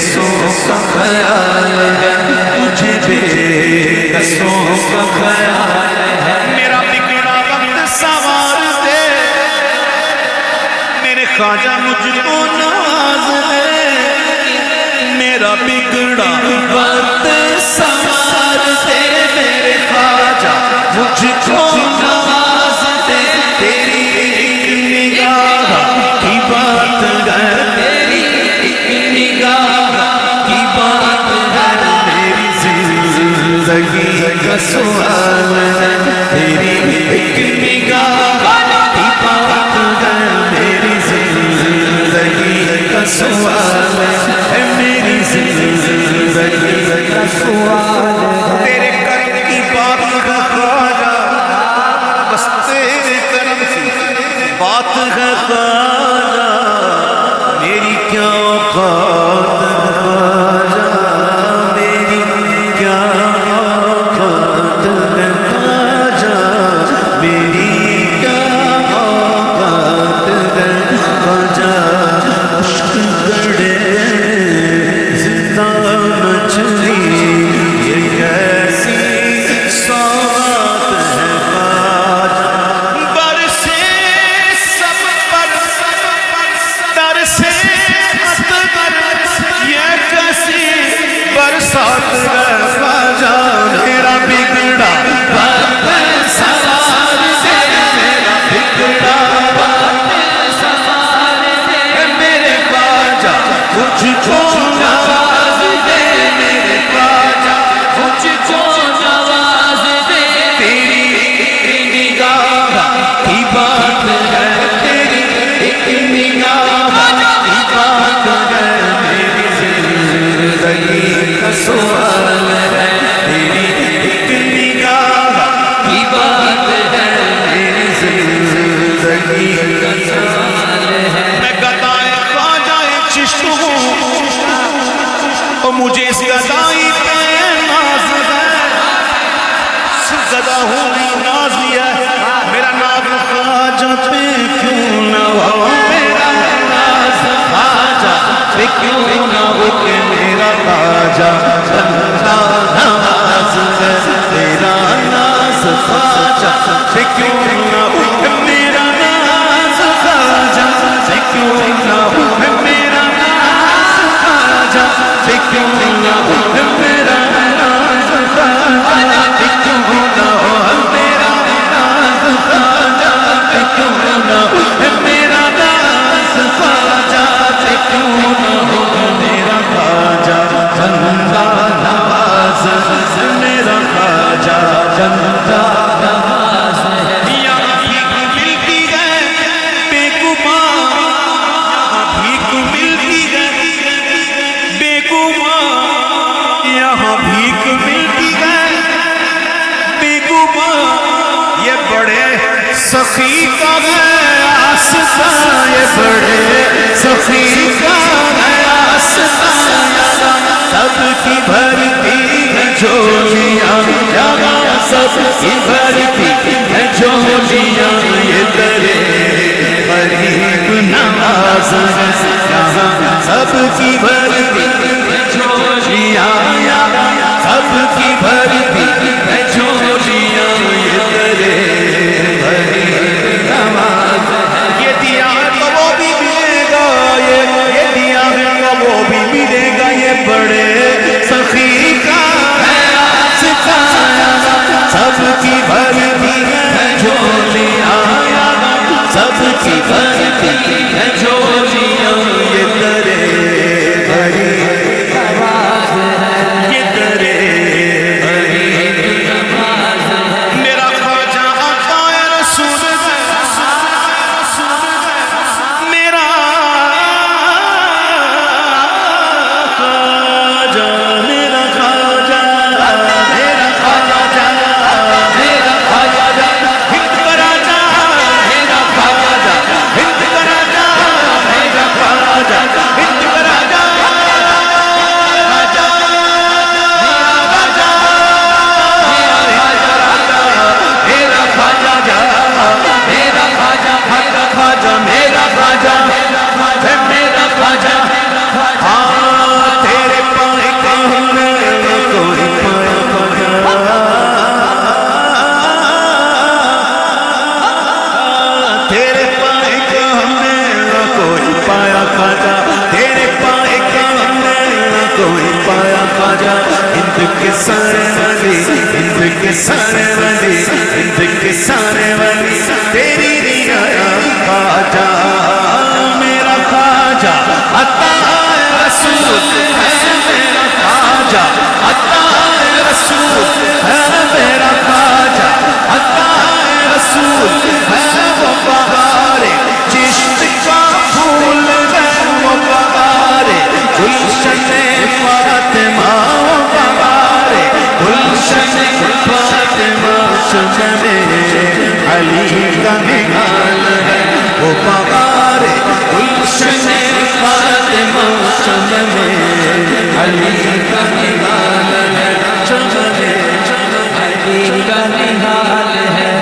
قصوں کا خیال ہے، مجھے بے قصوں کا خیال ہے۔ میرا بگڑا وقت سوار دے، میرے خواجہ مجھ کو نواز دے، میرا بگڑا وقت سوار دے، میرے خواجہ مجھ کو نواز دے، تیری ایک نگاہ کی بات ہے، تیری ایک نگاہ کی بات ہے، میری زندگی کا سوال ہے، تیری ایک نگاہ کی بات ہے، میری زندگی کا سوال ہے، میری زندگی کا سوال ہے، تیرے کرم کی بات ہے خواجہ، بس تیرے کرم کی بات ہے خواجہ، میری کیا اوقات ہے خواجہ، میری کیا اوقات ہے خواجہ، میری کیا اوقات ہے خواجہ، عشق گڑے زندہ مچھلی، یہ کیسی سوغات ہے خواجہ، برسے سب پر درسے اکبر، یہ کیسی برسات ہے خواجہ، میرا بگڑا وقت سوار دے، میرا بگڑا وقت سوار دے، میرے خواجہ مجھ کو نواز دے، میرے خواجہ مجھ کو نواز دے، تیری ایک نگاہ کی بات ہے، تیری ایک نگاہ کی بات ہے، میری زندگی کا سوال ہے، تیری ایک نگاہ کی بات ہے، میری زندگی کا سوال ہے۔ میں گدائے خواجہ چشت ہوں اور مجھے اس گدائی پہ ناز ہے، گدا ہوں ناز لیا ہے، میرا ناز خواجہ پہ کیوں نہ ہو، میرا ناز خواجہ پہ کیوں نہ ہو، کہ میرا خواجہ بندہ نواز ہے، میرا ناز خواجہ پہ کیوں نہ ہو، میرا ناز خواجہ پہ کیوں نہ ہو، میرا ناز خواجہ پہ کیوں نہ ہو، میرا ناز خواجہ پہ کیوں نہ ہو، میرا ناز خواجہ پہ کیوں نہ ہو، میرا ناز خواجہ پہ کیوں نہ ہو، میرا خواجہ بندہ نواز ہے، میرا خواجہ بندہ نواز ہے، یہاں بھیک ملتی ہے بے گمان، یہاں بھیک ملتی ہے بے گمان، یہاں بھیک ملتی ہے بے گمان، یہ بڑے سخی کا ہے آستا، یہ بڑے سخی کا ہے آستا، سب کی بھرتی ہے جھولیاں، یہاں سب کی بھرتی ہے جھولیاں، یہ تیرے غریب نواز ہے، یہاں سب کی بھرتی ہے جھولیاں، سب کی بھرتی ہے جھولیاں، یہ تیرے غریب نواز ہے، یہ دیا ہے تو وہ بھی ملے گا، یہ دیا ہے تو وہ بھی ملے گا، یہ بڑے سخی کا ہے آستا، سب کی بھرتی ہے جھولیاں، سب کی بھرتی ہے جھولیاں، یہ تیرے غریب نواز ہے، یہ تیرے غریب کے سارے ولی ہند کے سارے ولی ہند کے سارے ولی تیری رعایا خواجہ میرا خواجہ عطا رسول ہے میرا خواجہ عطا رسول ہے میرا خواجہ عطا رسول ہے وہ بہار چشت کا پھول ہے وہ بہار گلشن فاطمہ وہ بہار گلشن فاطمہ شجر علی کا نگال ہے وہ بہار گلشن فاطمہ شجر علی کا نگال ہے شجر علی کا نگال ہے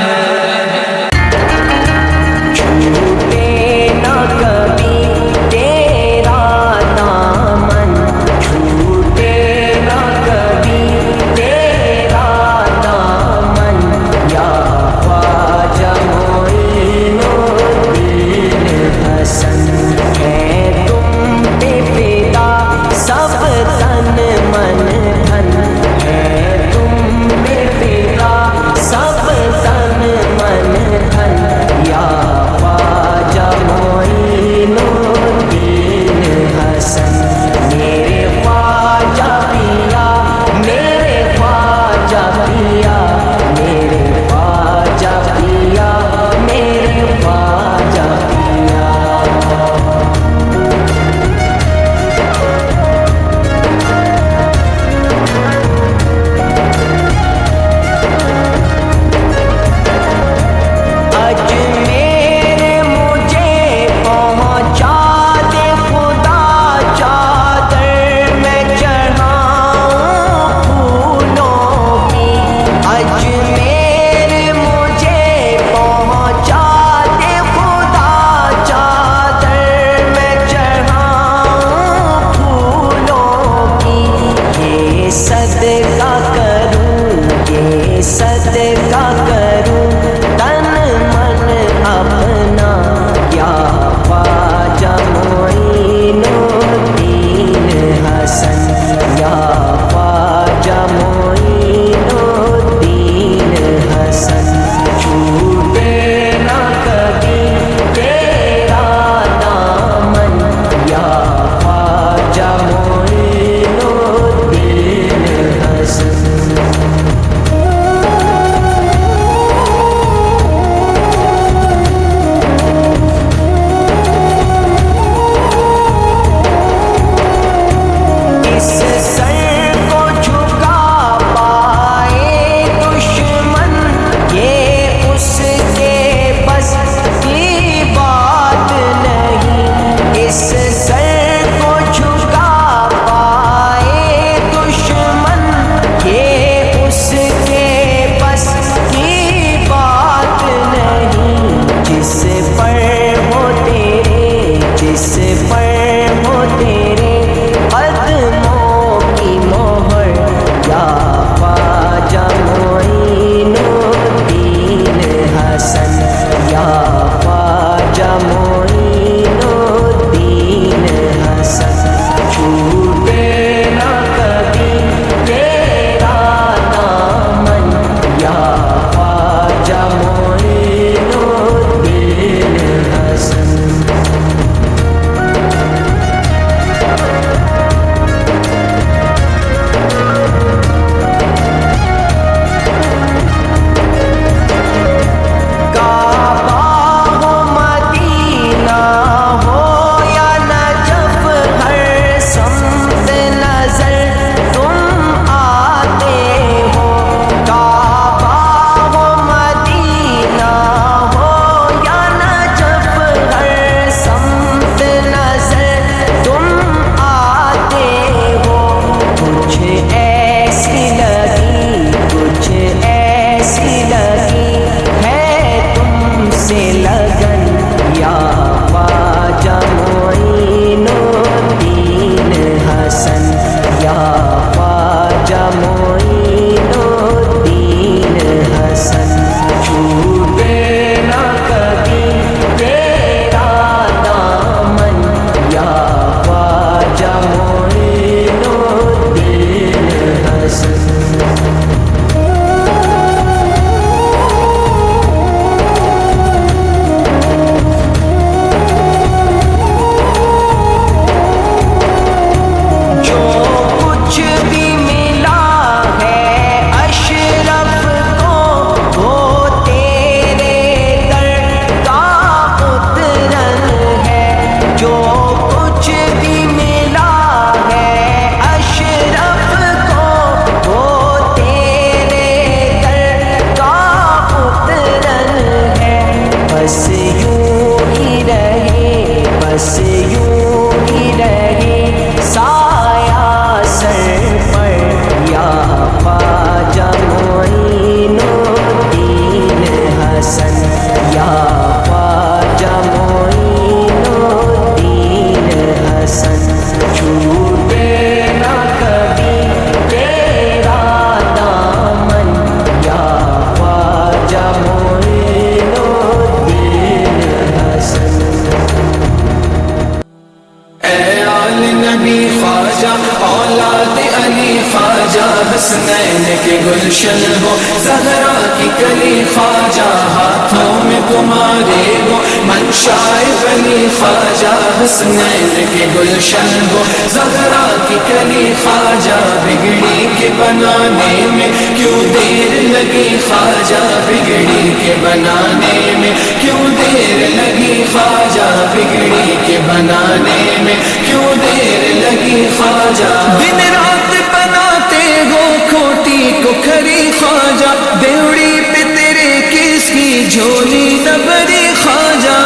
حسنین کے گلشن ہو زہرا کی کلی خواجہ ہاتھوں میں تمہارے ہو منشائے ولی خواجہ حسنین کے گلشن ہو زہرا کی کلی خواجہ بگڑی کے بنانے میں کیوں دیر لگی خواجہ بگڑی کے بنانے میں کیوں دیر لگی خواجہ بگڑی کے بنانے میں کیوں دیر لگی خواجہ دن رات بناتے ہو کھوٹی کو کھری خواجہ دیوڑی پہ تیرے کس کی جھولی نہ بھری خواجہ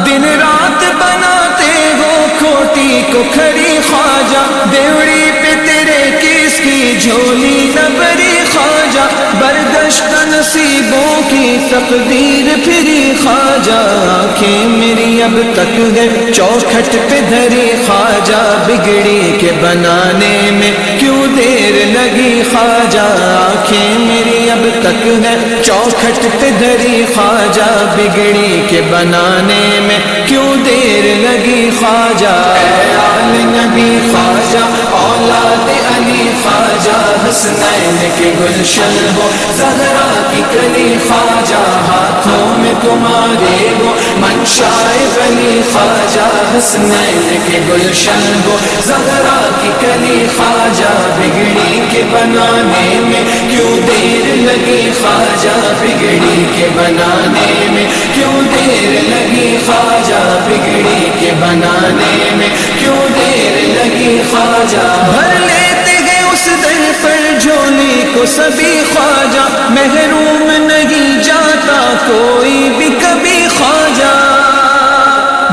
دن رات بناتے ہو کھوٹی کو کھری خواجہ دیوڑی پہ تیرے کس کی جھولی نہ بھری خواجہ بردشت نصیبوں کی تقدیر پھری خواجہ آنکھیں میری اب تک ہے چوکھٹ پہ دھری خواجہ بگڑی کے بنانے میں کیوں دیر لگی خواجہ آنکھیں میری اب تک ہے چوکھٹ پہ دھری خواجہ بگڑی کے بنانے میں کیوں دیر لگی خواجہ اے آل نبی خواجہ اولاد علی خواجہ حسنین کے گلشن ہو زہرا کی کلی خواجہ ہاتھوں میں تمہارے ہو منشائے ولی خواجہ حسنین کے گلشن ہو زہرا کی کلی خواجہ بگڑی کے بنانے میں کیوں دیر لگی خواجہ بگڑی کے بنانے میں کیوں دیر لگی خواجہ بگڑی کے بنانے میں کیوں دیر لگی خواجہ بھر لیتے گئے اس در پر جھولی کو سبھی خواجہ محروم نہیں جاتا کوئی بھی کبھی خواجہ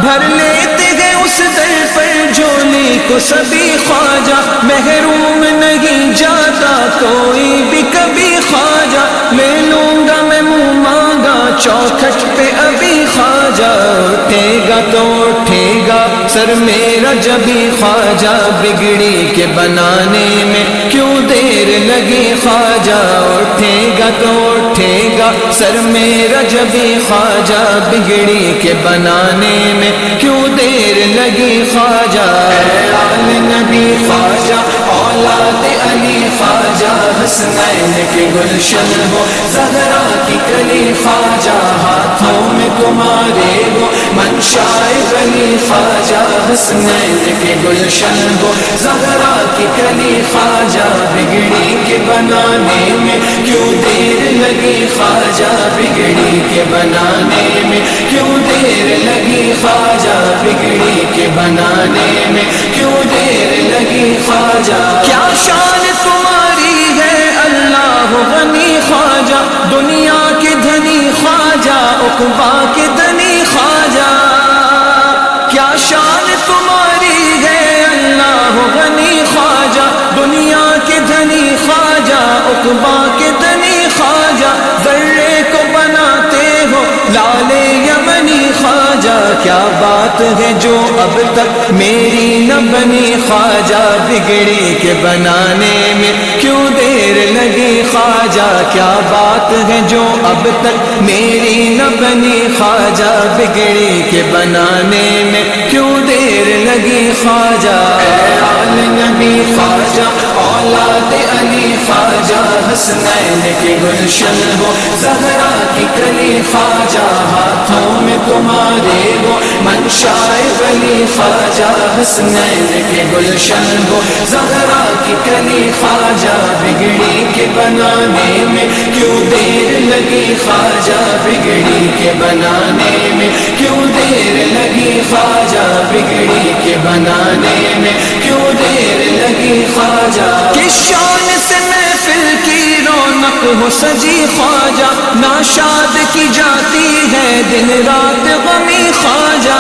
بھر لیتے گئے اس در پر جھولی کو سبھی خواجہ محروم نہیں جاتا کوئی بھی کبھی خواجہ لے لوں گا میں منہ مانگا چوکھٹ پہ ابھی خواجہ اٹھے گا تو اٹھے گا سر میرا جبھی خواجہ بگڑی کے بنانے میں کیوں دیر لگی خواجہ اٹھے گا تو اٹھے گا سر میرا جبھی خواجہ بگڑی کے بنانے میں کیوں دیر لگی خواجہ اے آل نبی خواجہ اولاد علی خواجہ حسنین کے گلشن ہو زہرا کی کلی خواجہ ہاتھوں میں تمہارے ہو منشائے ولی خواجہ حسنین کے گلشن ہو زہرا کی کلی خواجہ بگڑی کے بنانے میں کیوں دیر لگی خواجہ بگڑی کے بنانے میں کیوں دیر لگی خواجہ بگڑی کے بنانے میں کیوں دیر لگی خواجہ کیا شان تمہاری ہے اللہ غنی خواجہ دنیا کے دھنی خواجہ عقبا کے دھنی خواجہ کیا شان تمہاری ہے اللہ غنی خواجہ دنیا کے دھنی خواجہ عقبا کے دھنی خواجہ ذرے کو بناتے ہو لال یمنی خواجہ کیا بات ہے جو اب تک میری نہ بنی خواجہ بگڑی کے بنانے میں کیوں دیر لگی خواجہ کیا بات ہے جو اب تک میری نہ بنی خواجہ بگڑی کے بنانے میں کیوں دیر لگی خواجہ اے آل نبی خواجہ اولاد علی خواجہ حسنین کے گلشن ہو زہرا کی کلی خواجہ ہاتھوں میں تمہارے ہو منشائے ولی خواجہ حسنین کے گلشن ہو زہرا کی کلی خواجہ بگڑی کے بنانے میں کیوں دیر لگی خواجہ بگڑی کے بنانے میں کیوں دیر لگی خواجہ بگڑی کے بنانے میں کیوں دیر لگی خواجہ کس شان سے محفل کی رونق ہو سجی خواجہ ناشاد کی جاتی ہے دن رات غمی خواجہ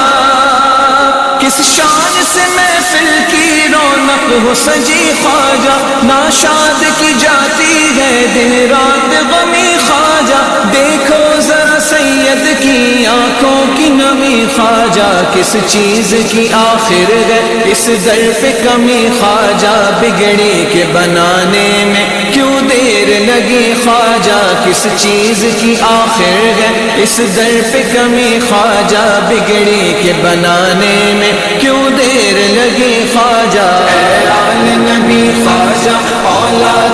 کس شان سے محفل کی رونق ہو سجی خواجہ ناشاد کی جاتی ہے دن رات غمی خواجہ دیکھو ذرا سید کی آنکھوں کی نمی خواجہ کس چیز کی آخر ہے اس در پہ کمی خواجہ بگڑی کے بنانے میں کیوں دیر لگی خواجہ کس چیز کی آخر ہے اس در پہ کمی خواجہ بگڑی کے بنانے میں کیوں دیر لگی خواجہ اے آل نبی خواجہ اولاد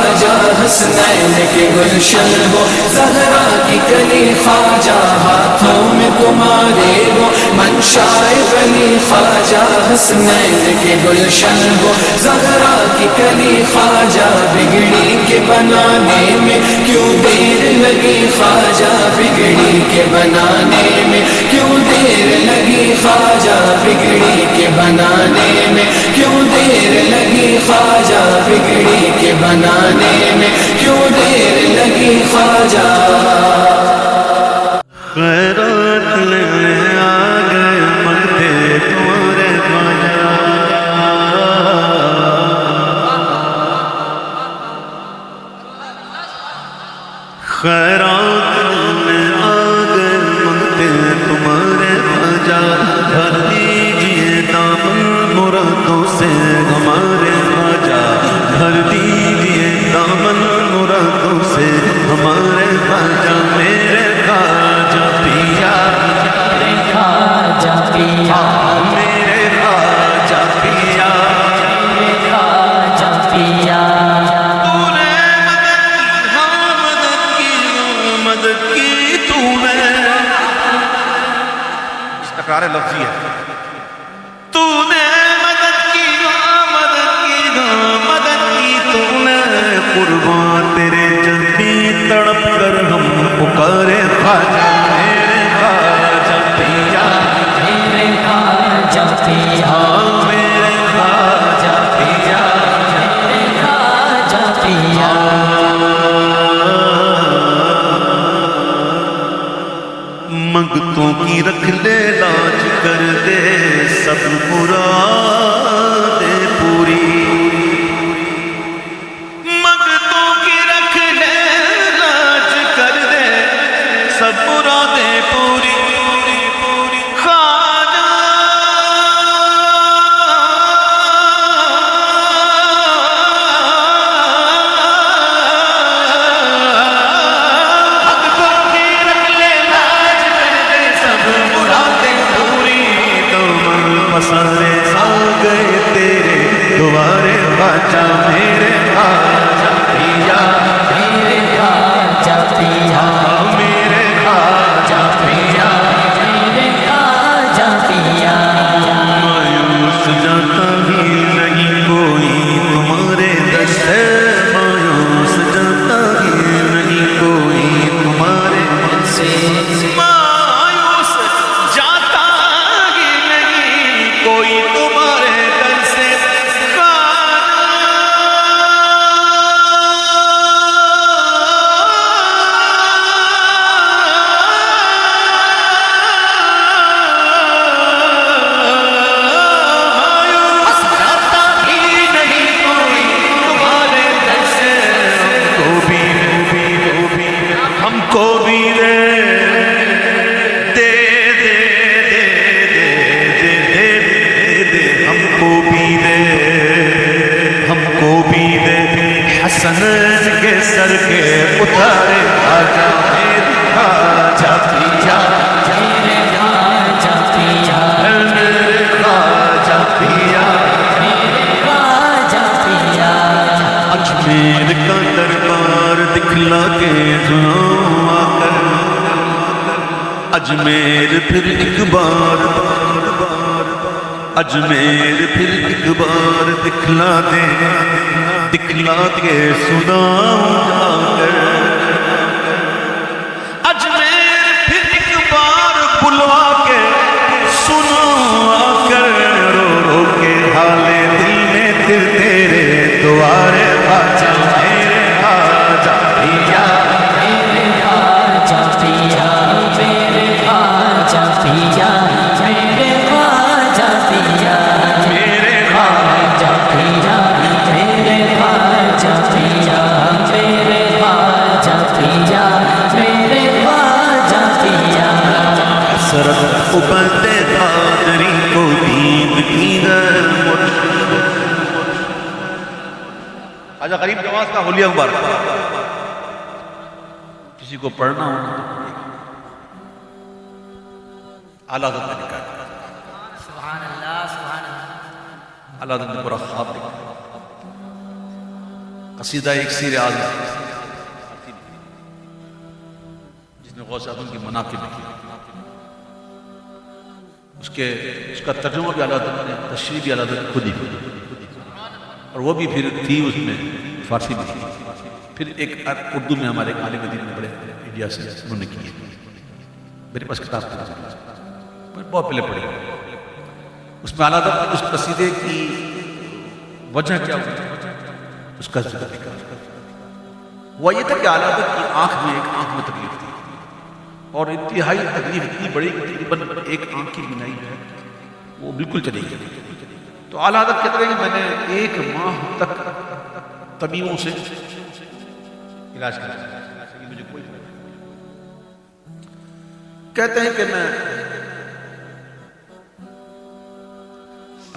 خواجہ حسنین کے گلشن ہو زہرا کی کلی خواجہ ہاتھوں میں تمہارے ہو منشائے ولی خواجہ حسنین کے گلشن ہو زہرا کی کلی خواجہ بگڑی کے بنانے میں کیوں دیر لگی خواجہ بگڑی کے بنانے میں کیوں دیر لگی خواجہ بگڑی کے بنانے میں کیوں دیر لگی خواجہ بگڑی کے بنانے میں کیوں دیر لگی خواجہ خیرات لینے آ گئے منگتے تمہارے خواجہ خیرات لینے آ گئے منگتے تمہارے خواجہ بھر دیجئے دامن مرادوں سے ہمارے خواجہ بھر دیجئے دامن مرادوں سے ہمارے خواجہ میرے خواجہ پیا میرے خواجہ پیا میرے خواجہ پیا میرے خواجہ پیا تو نے مدد کی تو نے تکرار لفظی ہے تو نے مدد کی تو نے قربان تیرے جلدی تڑپ کر ہم پکارے خواجہ میرے خواجہ پیا میرے خواجہ پیا میرے خواجہ پیا میرے خواجہ پیا منگتوں کی رکھ لے لاج کر دے سب مرادیں پوری منگتوں کی رکھ لے لاج کر دے سب مرادیں پوری خواجہ منگتوں کی رکھ لے لاج کر دے سب مرادیں پوری دامن پسارے آ گئے تیرے دوبارے خواجہ میرے خواجہ پیا میرے خواجہ پیا میرے خواجہ پیا میرے خواجہ پیا مایوس جاتا ہی نہیں کوئی تمہارے در سے مایوس جاتا ہی نہیں کوئی تمہارے در سے مایوس جاتا ہی نہیں کوئی تمہارے در سے مایوس جاتا ہی نہیں کوئی تمہارے در سے ہم کو بھی دے دے دے دے دے دے دے دے ہم کو بھی دے ہم کو بھی دے حسن کے سر کے اتارے خواجہ میرے خواجہ پیا میرے خواجہ پیا میرے خواجہ پیا میرے خواجہ پیا اجمیر کا دربار دکھلا کے سناؤں آ کر اجمیر پھر ایک بار اجمیر پھر ایک بار دکھلا دے دکھلا کے سناؤں آ کر اجمیر پھر ایک بار بلوا کے سناؤں آ کر رو رو کے حال دل میں دل تیرے دوارے خواجہ میرے خواجہ پیا میرے خواجہ پیا میرے خواجہ پیا میرے خواجہ پیا میرے خواجہ پیا میرے خواجہ پیا میرے خواجہ پیا میرے خواجہ پیا حسرت ابلتے قادری کو دید کی خواجہ غریب نواز کا حلیہ مبارک کسی کو پڑھنا ہو اعلیٰ حضرت نے لکھا ہے سبحان اللہ سبحان اللہ اعلیٰ حضرت نے پورا خواب لکھا قصیدہ ایک سیر اعظم جس نے غوث اعظم کی مناقب میں کیا، اس کا ترجمہ بھی اعلیٰ حضرت نے، تشریح بھی اعلیٰ حضرت خود ہی کی، اور وہ بھی پھر تھی اس میں فارسی میں تھی، پھر ایک اردو میں ہمارے عالم دین میں بڑے انڈیا سے انہوں نے کی، میرے پاس کتاب تھی بہت پہلے پڑھی، اس میں اعلیٰ حضرت نے اس قصیدے کی وجہ کیا ہوئی اس کا ذکر لکھا، وہ یہ تھا کہ اعلیٰ حضرت کی ایک آنکھ میں تکلیف تھی، اور انتہائی تکلیف اتنی بڑی کہ تقریباً ایک آنکھ کی بینائی جو ہے وہ بالکل چلی گئی، تو اعلیٰ حضرت کہتے ہیں کہ میں نے 1 ماہ تک طبیبوں سے علاج کیا، مجھے کوئی فرق نہیں۔ کہتے ہیں کہ میں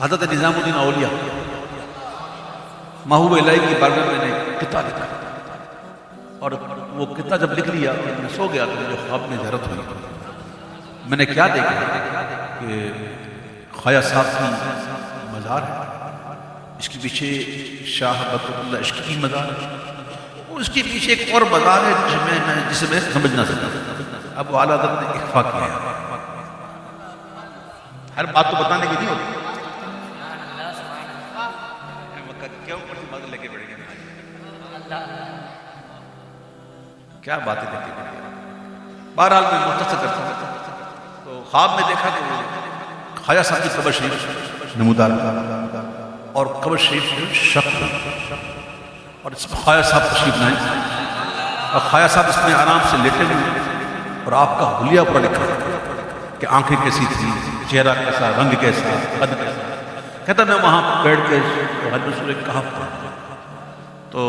حضرت نظام الدین اولیاء محبوب الہی کی بارگاہ میں نے قطعہ لکھا، اور وہ قطعہ جب لکھ لیا اور میں سو گیا تو مجھے خواب میں حیرت ہوئی، میں نے کیا دیکھا کہ خواجہ صاحب کی مزار ہے، اس کے پیچھے شاہ بدر اللہ عشق کی مزار ہے، اور اس کے پیچھے ایک اور مزار ہے جسے میں سمجھ نہ سکتا۔ اب وہ اعلیٰ حضرت نے اخفا کیا ہے، ہر بات تو بتانے کی نہیں ہوتی، کیا باتیں کرتے ہیں۔ بہرحال میں مختصر کرتا ہوں، تو خواب میں دیکھا کہ خواجہ صاحب کی قبر شریف نمودار اور قبر شریف شق، اور اس میں خواجہ صاحب تشریف لائے، اور خواجہ صاحب اس میں آرام سے لیٹے ہوئے، اور آپ کا حلیہ پر لکھا کہ آنکھیں کیسی تھی، چہرہ کیسا، رنگ کیسا، قد کیسا۔ کہتا میں وہاں بیٹھ کے حج سورہ کہف پڑھا، تو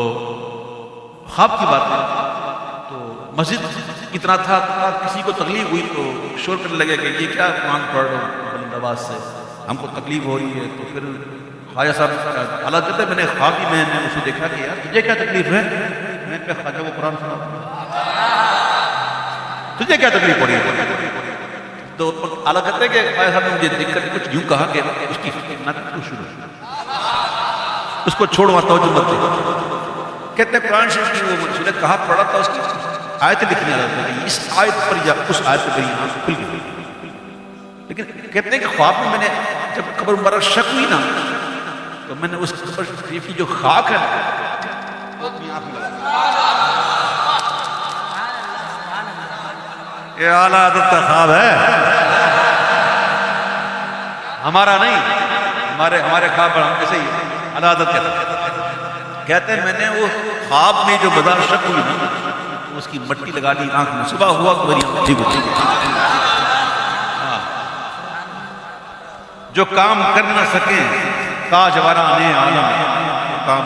خواب کی بات ہے، تو مسجد اتنا تھا کسی کو تکلیف ہوئی تو شور کرنے لگے کہ یہ کیا قرآن پڑھ رہے ہو بلند آواز سے، ہم کو تکلیف ہو رہی ہے۔ تو پھر خواجہ صاحب اعلیٰ کہتے ہیں میں نے خواب ہی میں نے اسے دیکھا کہ یار تجھے کیا تکلیف ہے، میں نے کہا خواجہ وہ قرآن سنا، تجھے کیا تکلیف ہو رہی ہے؟ تو اعلیٰ کہتے ہیں کہ خواجہ صاحب نے مجھے دیکھ کر کچھ یوں کہا کہ اس کی فکر نہ کر، تو شروع اس کو چھوڑوا توجہ مت دے۔ کہتے ہیں قرآن شریف کی وہ منشورت کہا پڑھا تھا، اس کی آیت لکھنے والا تھا، اس آیت پر یا اس آیت پر میری آنکھ کھل گئی، لیکن کہتے ہیں کہ خواب میں نے جب قبر مبارک شک ہوئی نا تو میں نے اس قبر شریف کی جو خاک ہے وہ اپنی آنکھ میں لگا۔ یہ اعلیٰ حضرت کا خواب ہے، ہمارا نہیں، ہمارے خواب پر ہم ایسے ہی اعلیٰ حضرت کہتے ہیں میں نے وہ خواب میں جو مزار شک ہوئی نا اس کی مٹی لگا لی آنکھ میں، صبح ہوا کہ میری آنکھ ٹھیک ہو، جو کام کر نہ سکیں تاجواران عالم کام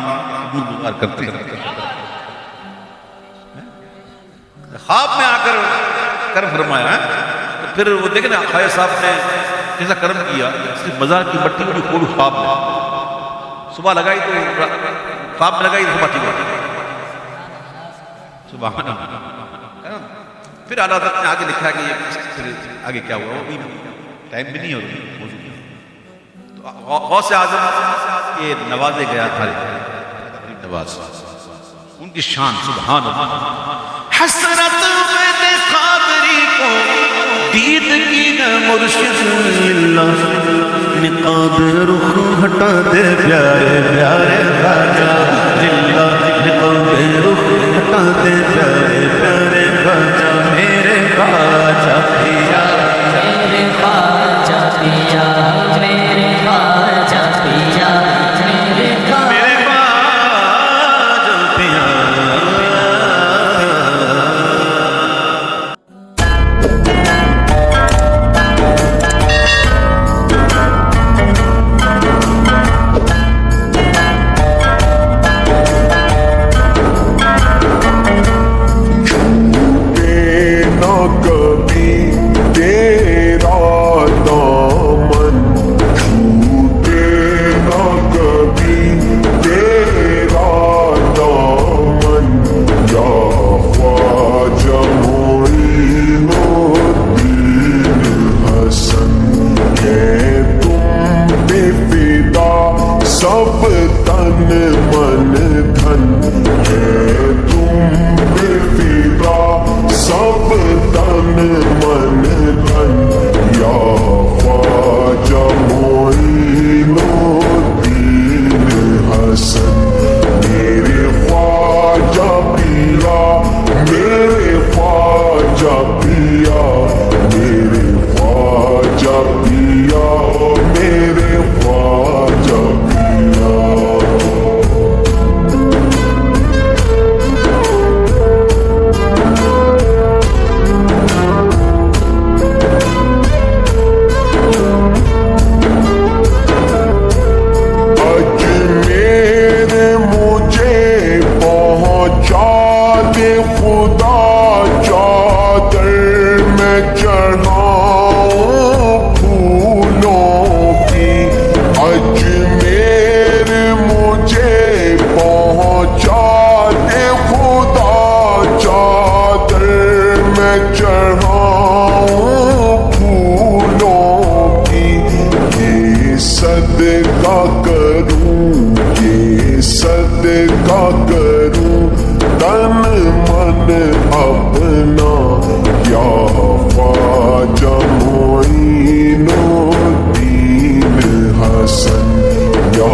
گزار کرتے ہیں۔ خواب میں آ کر کرم فرمایا ہے، تو پھر وہ دیکھیں نا خواجہ صاحب نے کیسا کرم کیا، صرف مزار کی مٹی بڑی کھول خواب میں، صبح لگائی تو خواب میں لگائی تو ٹھیک ہو، سبحان اللہ۔ پھر اعلیٰ حضرت نے آگے لکھا کہ یہ پھر آگے کیا ہوا، وہ بھی ٹائم بھی نہیں ہو رہی تو غوث اعظم یہ نوازے گیا تھا، نواز ان کی شان سبحان اللہ۔ حسرت میں قادری کو دید کی نہ مرشد اللہ، نقاب رخ ہٹا دے پیارے پیارے خواجہ اللہ، نقاب رخ ہٹا دے پیارے پیارے خواجہ میرے خواجہ پیا، میرے خواجہ پیا، میرے خواجہ پیا، میرے خواجہ پیا۔ تن ہے تم پہ فدا، سب تن من دھن یا خواجہ معین الدین حسن، میرے خواجہ پیا، میرے خواجہ پیا، میرے خواجہ پیا، میرے خواجہ پیا۔ صدقہ کروں، یہ صدقہ کروں تن من اپنا، یا خواجہ معین الدین حسن، یا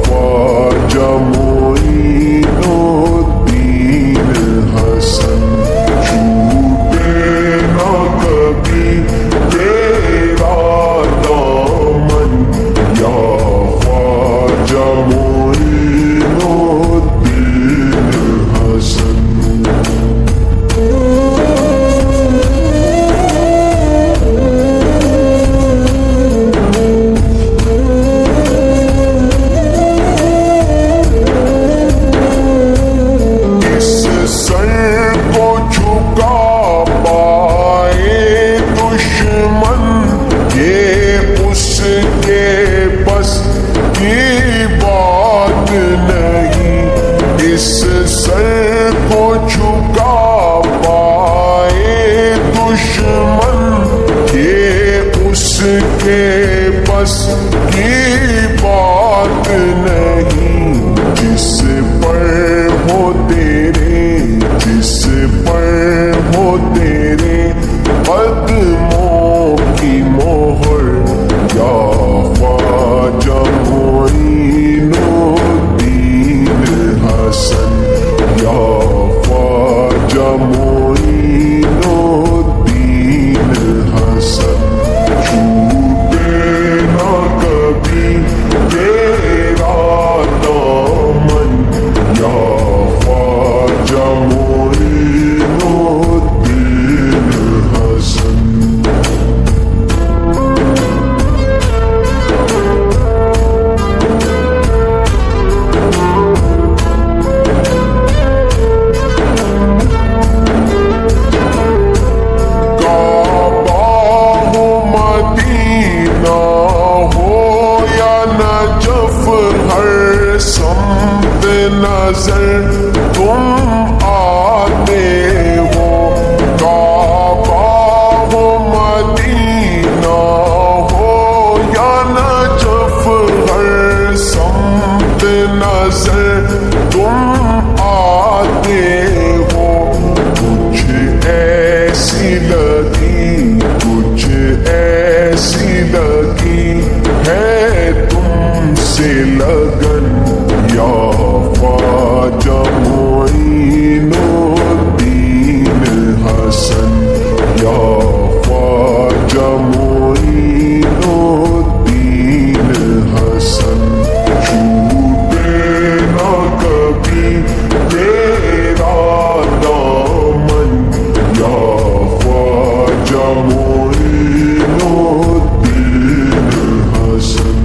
خواجہ معین الدین حسن، چھوٹے نہ کبھی تیرا دامن، یا خواجہ معین الدین حسن۔ اس سر کو جھکا پائے دشمن، یہ اس کے بس کی بات نہیں، اس سر کو جھکا پائے دشمن، یہ اس کے بس کی بات نہیں، جس پر ہو تیرے، جس پر ہو تیرے قدموں کی مہر، یا خواجہ معین الدین حسن، یا خواجہ معین الدین حسن، چھوٹے نہ کبھی تیرا دامن، یا خواجہ معین الدین حسن۔ نظر تم آتے ہو، کعبہ ہو مدینہ ہو یا نجف، ہر سمت نظر تم آتے ہو، کچھ ایسی لگی، کچھ ایسی لگی ہے تم سے لگن، یا خواجہ معین الدین حسن، یا خواجہ معین الدین حسن، چھوٹے نہ کبھی تیرا دامن، یا خواجہ معین الدین حسن۔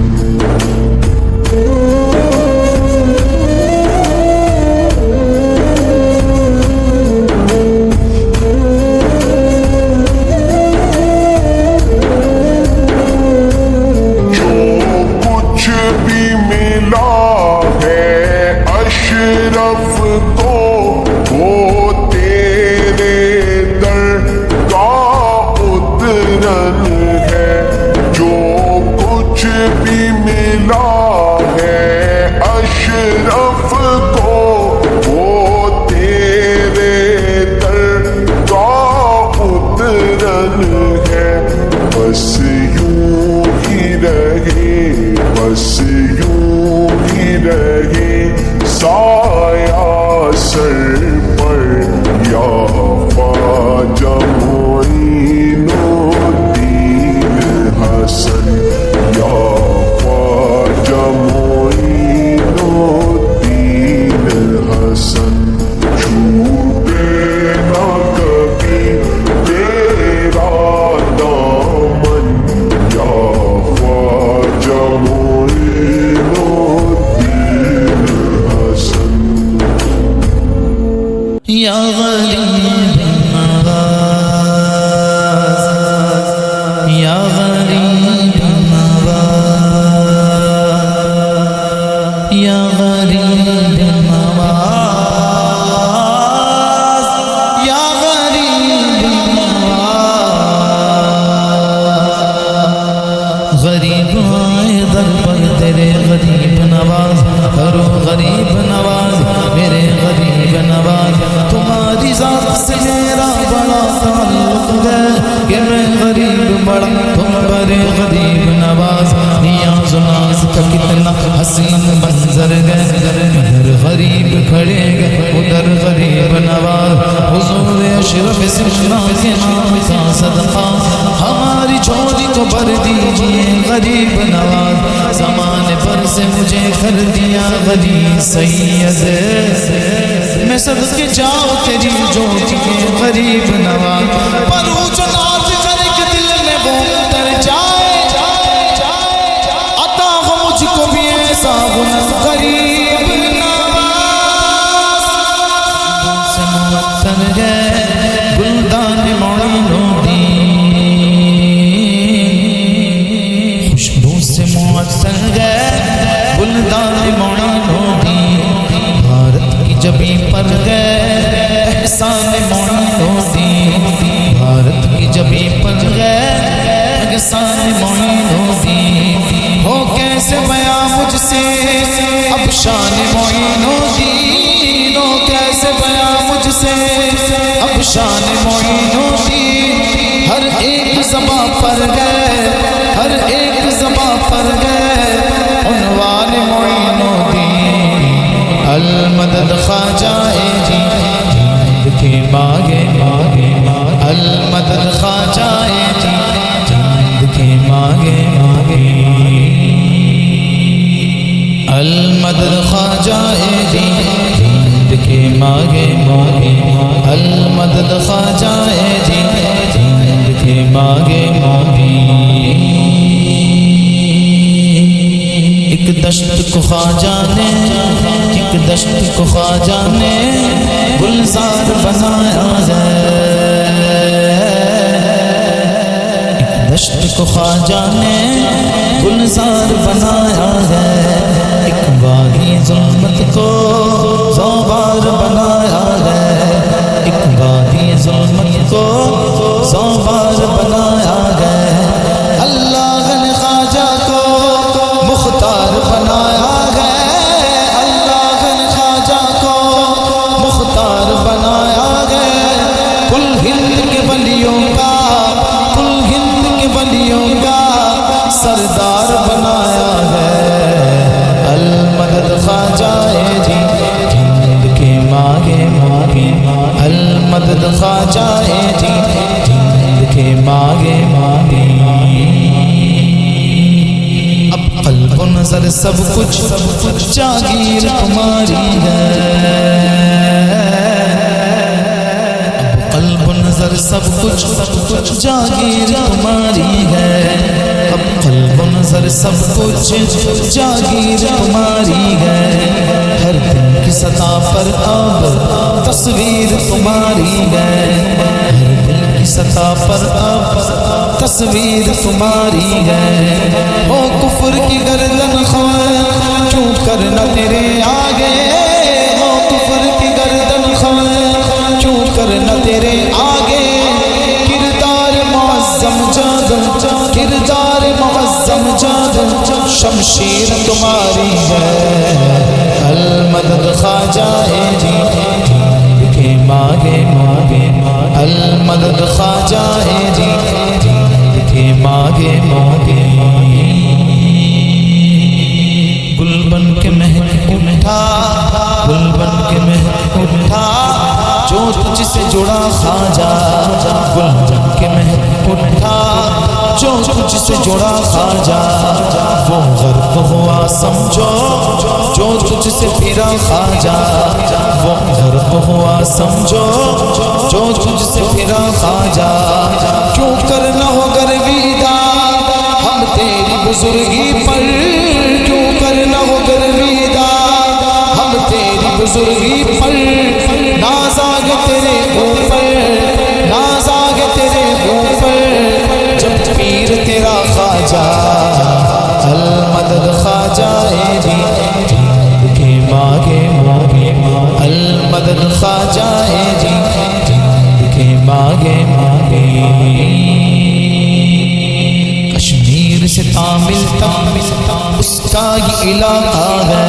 اشرف کو وہ تیرے در کا اترن ہے، جو کچھ بھی ملا ہے اشرف کو یا غریب نواز یا غریب نواز یا غریب نواز یا غریب نواز غریب آئے در پر تیرے غریب نواز کرو غریب نواز میرے غریب نواز تمہاری ذات سے میرا بڑا تعلق ہے کہ میں غریب بڑا تم بڑے غریب نواز نیاز و ناز کا کتنا حسین منظر گئے ادھر غریب کھڑے گئے ادھر غریب نواز حضور اشرف سجنا کے نام کا صدقہ ہماری جھولی کو بھر دیجئے غریب نواز زمانے پر سے مجھے کر دیا غریب سید میں صدقے جاؤ تیری جھولی کے غریب نواز پر اونچا ناز کرے کہ دل میں وہ اتر جائے عطا ہو مجھ کو بھی ایسا غنم غریب نواز سے معطر گئے گلدان معین و دین خوشبو سے معطر گئے گلدان معین و دین بھارت کی جبی پر گئے احسان معین و دین بھارت کی جبی پر گئے احسان معین و دین ہو کیسے بیاں مجھ سے اب شان معین و دین ہو کیسے بیاں مجھ سے اب شان معین و دین ہر ایک زباں پر گئے ہر ایک زباں پر گئے عنوان معین و دین المدد خواجہ جی جند کے مانگے مانگے المدد خواجہ جی جند کے مانگے مانگے المدد خواجہ جی جند کے مانگے مانگے المدد خواجہ جی جند کے مانگے مانگے ایک دشت کو خواجہ نے ایک دشت کو خواجہ نے گلزار بنایا ہے ایک دشت کو خواجہ نے گلزار بنایا ہے ایک وادی ظلمت کو زوبار بنایا ہے ایک وادی ظلمت کو زوبار بنایا ہے اللہ نے خواجہ کو مختار بنایا ہے اللہ نے خواجہ کو مختار بنایا ہے کل ہند کے ولیوں کا کل ہند کے ولیوں کا سردار بنایا ہے المدد خواجہ جی جند کے مانگے مانگے المدد خواجہ جی جند کے مانگے مانگے قلب و نظر سب کچھ جاگیر تمہاری ہے اب قلب و نظر سب کچھ جاگیر تمہاری ہے اب قلب و نظر سب کچھ جاگیر تمہاری ہے ہر دن کی سطح پر اب تصویر تمہاری ہے ہر دل کی سطح پر اب تصویر تمہاری ہے او کفر کی گردن خوان کیوں کرنا تیرے آگے او کفر کی گردن خوان کیوں کرنا تیرے آگے کردار معظم جادو کردار معظم جادو شمشیر تمہاری ہے المدد خواجہ جی جند کے مانگے مانگے المدد خواجہ جی جند کے مانگے مانگے گل بن کے مہک اٹھا گل بن کے مہک اٹھا جو تجھ سے جڑا خواجہ گل بن کے مہک اٹھا جو تجھ سے جڑا خواجہ وہ غرق ہوا سمجھو جو تجھ سے پھرا خواجہ وہ غرق ہوا سمجھو جو تجھ سے پھرا خواجہ کیوں کرنا ہو گرویدہ ہم تیری بزرگی پر کیوں کرنا ہو گرویدہ ہم تیری بزرگی پر ناز آ ہے تیرے اوپر، ناز آ گیا تیرے اوپر، جب پیر تیرا خواجہ المدد خواجہ جی کے مانگے مانگے المدد خواجہ جی کے مانگے مانگے. کشمیر سے تامل تک اس کا یہ علاقہ ہے،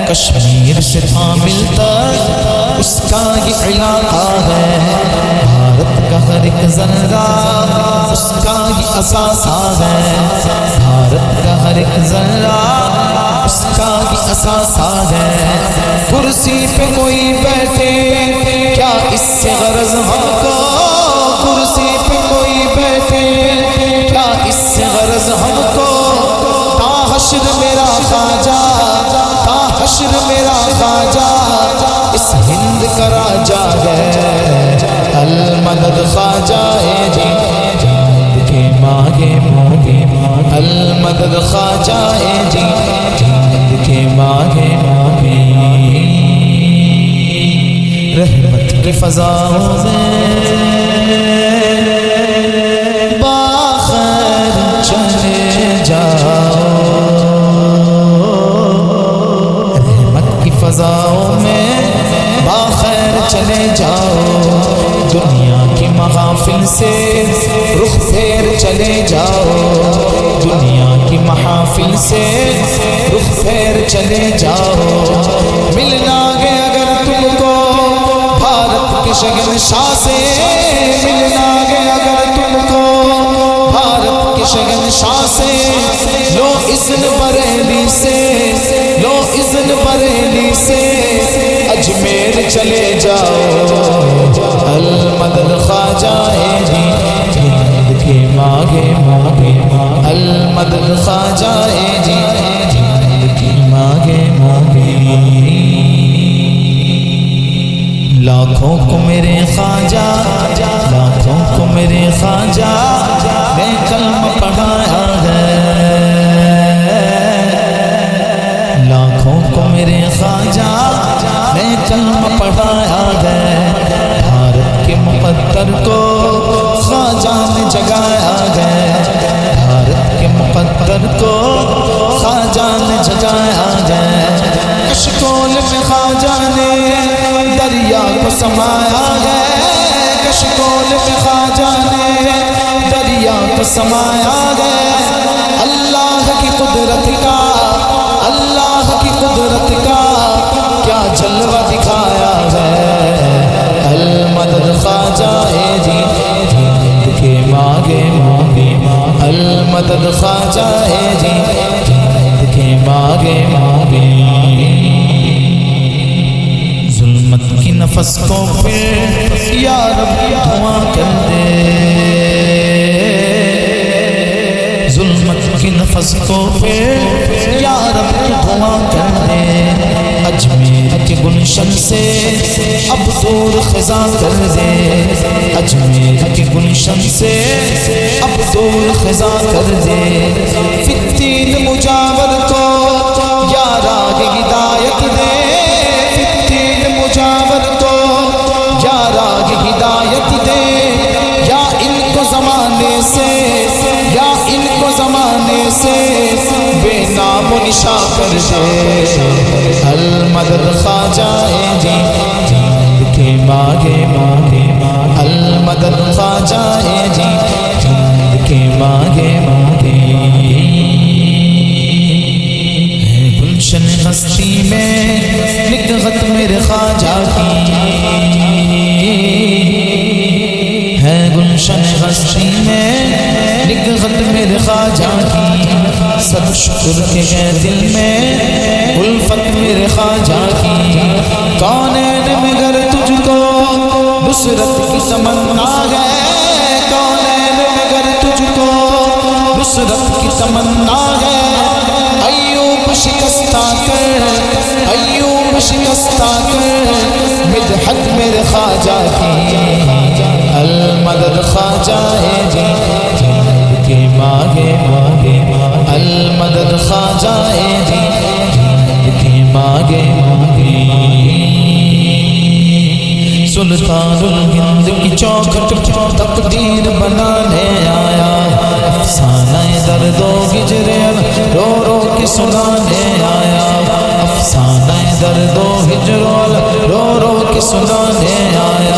کشمیر سے تامل تک اس کا یہ علاقہ ہے. بھارت کا ہر ایک ذرہ اس کا یہ اثاثہ ہے، بھارت کا ہر ایک ذرہ اس کا یہ اثاثہ ہے. کرسی پہ کوئی بیٹھے کیا اس سے غرض ہم کو، کرسی پہ کوئی بیٹھے کیا اس سے غرض ہم کو. تا حشر میرا خواجہ، تا حشر میرا خواجہ اس ہند کا راجا ہے. المدد خواجہ جی کے مانگے مانگے المدد خواجہ جی کے مانگے مانگے. رحمت کی فضاؤں میں باخیر چلے جاؤ، رحمت کی فضاؤں میں باخیر چلے جاؤ. دنیا کی محافل سے رخ پھیر چلے جاؤ، دنیا کی محافل سے رخ پھیر چلے جاؤ. ملنا گے اگر تم کو بھارت کے شہنشاہ سے، ملنا گے اگر تم کو بھارت کے شہنشاہ سے. لو اذن بریلی سے، لو اذن بریلی سے اجمیر چلے جاؤ. المدد خواجہ جی کے مانگے مانگے المدد خواجہ جی کے مانگے مانگے. لاکھوں کو میرے خواجہ، لاکھوں کو میرے خواجہ نے کلمہ پڑھایا ہے، لاکھوں کو میرے خواجہ نے کلمہ پڑھایا ہے. بھارت کے مقدر کو خواجہ نے جگایا ہے، بھارت کے مقدر کو خواجہ نے جگایا ہے. کشکول میں خواجہ نے دریا کو سمایا ہے، کشکول میں خواجہ نے دریا کو سمایا ہے. اللہ کی قدرت کا، اللہ کی قدرت کا کیا جلوہ دکھایا ہے. المدد خواجہ جی کے مانگے مانگے المدد خواجہ جی کے مانگے مانگے. ظلمت کی نفس کو پھر یا رب دھواں کر دے، ظلمت کی نفس کو پھر یا رب دھواں کر دے. اجمیر کے گلشن سے اب دور خزاں کر دے، اجمیر کے گلشن سے اب دور خزاں کر دے. فتین مجاور کو یا راہ ہدایت دے، فتین مجاور کو یا راہ ہدایت دے. یا ان کو زمانے سے، یا ان کو زمانے سے بے نام و نشاں کر دے. المدد خواجہ جی کے مانگے مانگے المدد خواجہ جی کے مانگے مانگے. ہے گلشن ہستی میں نگہت میرے خواجہ کی، ہے گلشن ہستی میں نگہت میرے خواجہ کی. سب شکر کے ہے دل میں الفت میرے خواجہ کی. کونین میں گر تجھ کو نصرت کی تمنا ہے، کونین میں گر تجھ کو نصرت کی تمنا ہے. ایوب شکستہ کر، ایوب شکستہ کر مدحت میرے خواجہ کی. المدد خواجہ جی کے مانگے مانگے المدد خواجہ جی کے مانگے مانگے. سلطان الہند کی چوکھٹ تقدیر بنانے آیا افسانہ درد و ہجر رو رو کے سنانے آیا افسانہ درد و ہجر رو رو کے سنانے آیا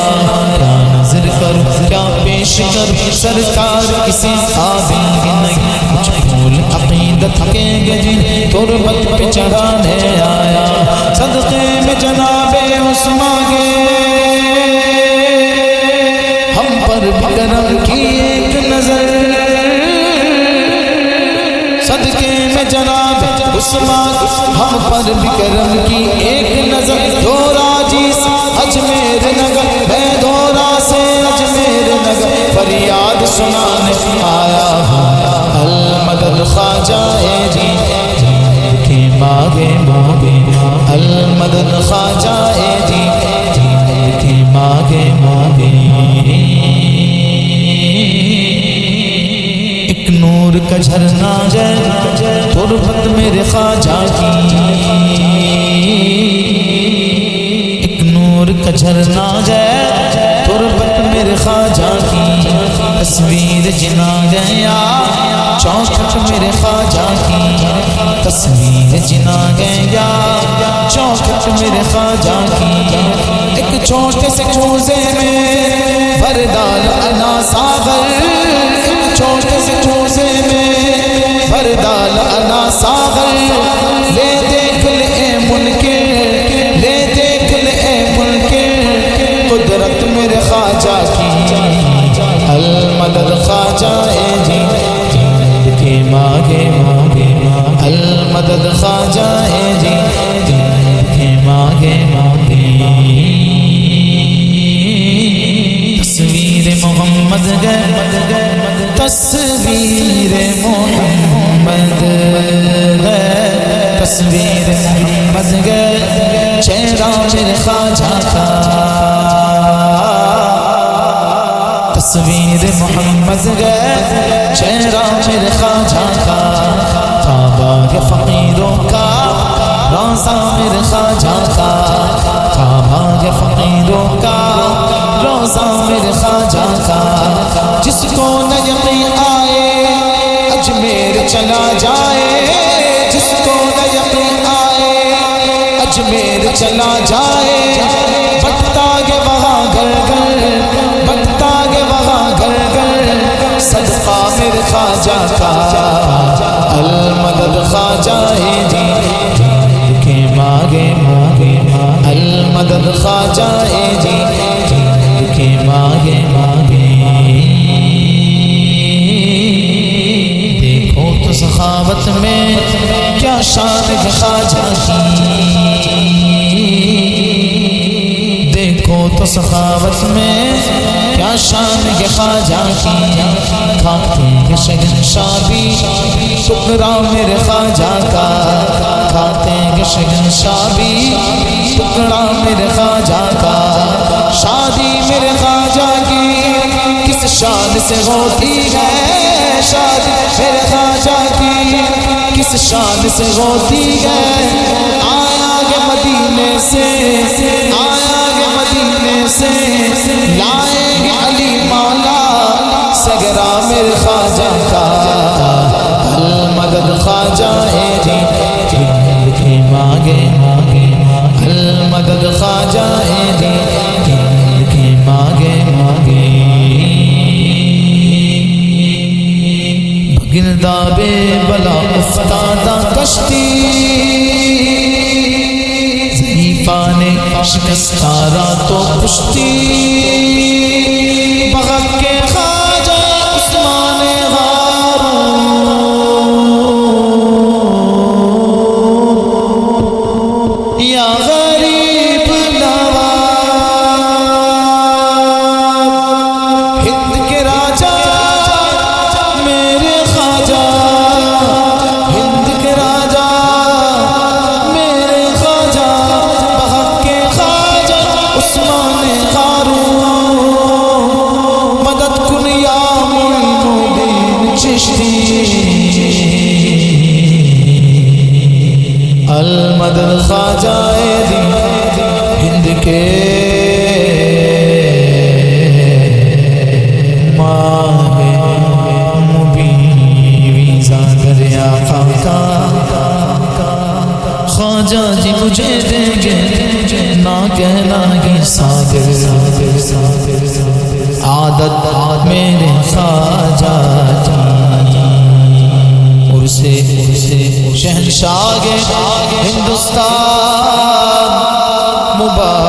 کیا نظر کر کیا پیش کر سرکار کسی قابل ہی نہیں کچھ پھول عقیدت کے گجن تربت پہ چڑھانے آیا صدقے میں جناب عثمان کے ہم پر بھی کرم کی ایک نظر صدقے میں جناب عثمان ہم پر بھی کرم کی ایک نظر دورا جیس اجمیر نگر میں دورا سے اجمیر نگر فریاد سنانے آیا ہوں المدد خواجہ جی کے ماگے ماگے المدد خواجہ جی کے ماگے ماگے ایک نور کا جھرنا جائے تربت میرے خواجہ کی ایک نور کا جھرنا جائے تربت میرے خواجہ کی تصویر جنا گیا چوکھٹ میرے خواجہ کی تصویر جنا گیا چوکھٹ میرے خواجہ کی ایک چھوٹے سے کوزے میں بردال انا ساغر ایک چھوٹے سے کوزے میں بردال انا ساغر لے دیکھ لے منکر لے دیکھ لے منکر قدرت میرے خواجہ کی المدد خواجہ جی کے ماگے ماگے المدد خواجہ جی کے ماگے ماگے تصویر محمد گئے تصویر محمد گئے تصویر محمد گئے چہرہ میرے خواجہ کا تصویر محمد گئے چہرہ میرے خواجہ کا کعبہ کے فقیروں کا روضہ میرے خواجہ کا کعبہ کے فقیروں کا روضہ میرے خواجہ کا جس کو نہ یقین آئے اجمیر چلا جائے جس کو نہ یقین آئے اجمیر چلا جائے بٹتا گے وہاں گھر گھر بٹتا گے وہاں گھر گھر صدقہ میرے خواجہ کا المدد خواجہ جی کے ماگے ماگے المدد خواجہ جی کے ماگے ماگے دیکھو تو سخاوت میں کیا شان ہے خواجہ کی دیکھو تو سخاوت میں کیا شان ہے خواجہ کی کھاتے ہیں شہنشاہ بھی ٹکڑا میرے خواجہ کا کھاتے ہیں شہنشاہ بھی ٹکڑا میرے خواجہ کا شادی میرے خواجہ کی کس شان سے ہوتی ہے شادی میرے خواجہ کی کس شان سے ہوتی ہے آیا گے مدینے سے آیا گے مدینے سے لائیں گے علی مولا سگرا میرے خواجہ کا المدد خواجہ جی کے ماگے ماگے المدد خواجہ جی کے ماگے ماگے بگردہ بے بلا افتادہ کشتی ضعیفہ نے شکستہ راتوں پشتی بغق کے خواجہ عثمان یا غریب نواب ہند کے راجہ میرے خواجہ ہند کے راجہ میرے خواجہ بحق کے خواجہ عثمان قارون مدد کن یا معین الدین چشتی المدد خواجہ دی کے ماہ مبین ویزا دریا خاکا خواجہ جی مجھے دیں گے نہ کہنا ہی صابر عادت میرے خواجہ جی شہنشاہ ہندوستان مبارک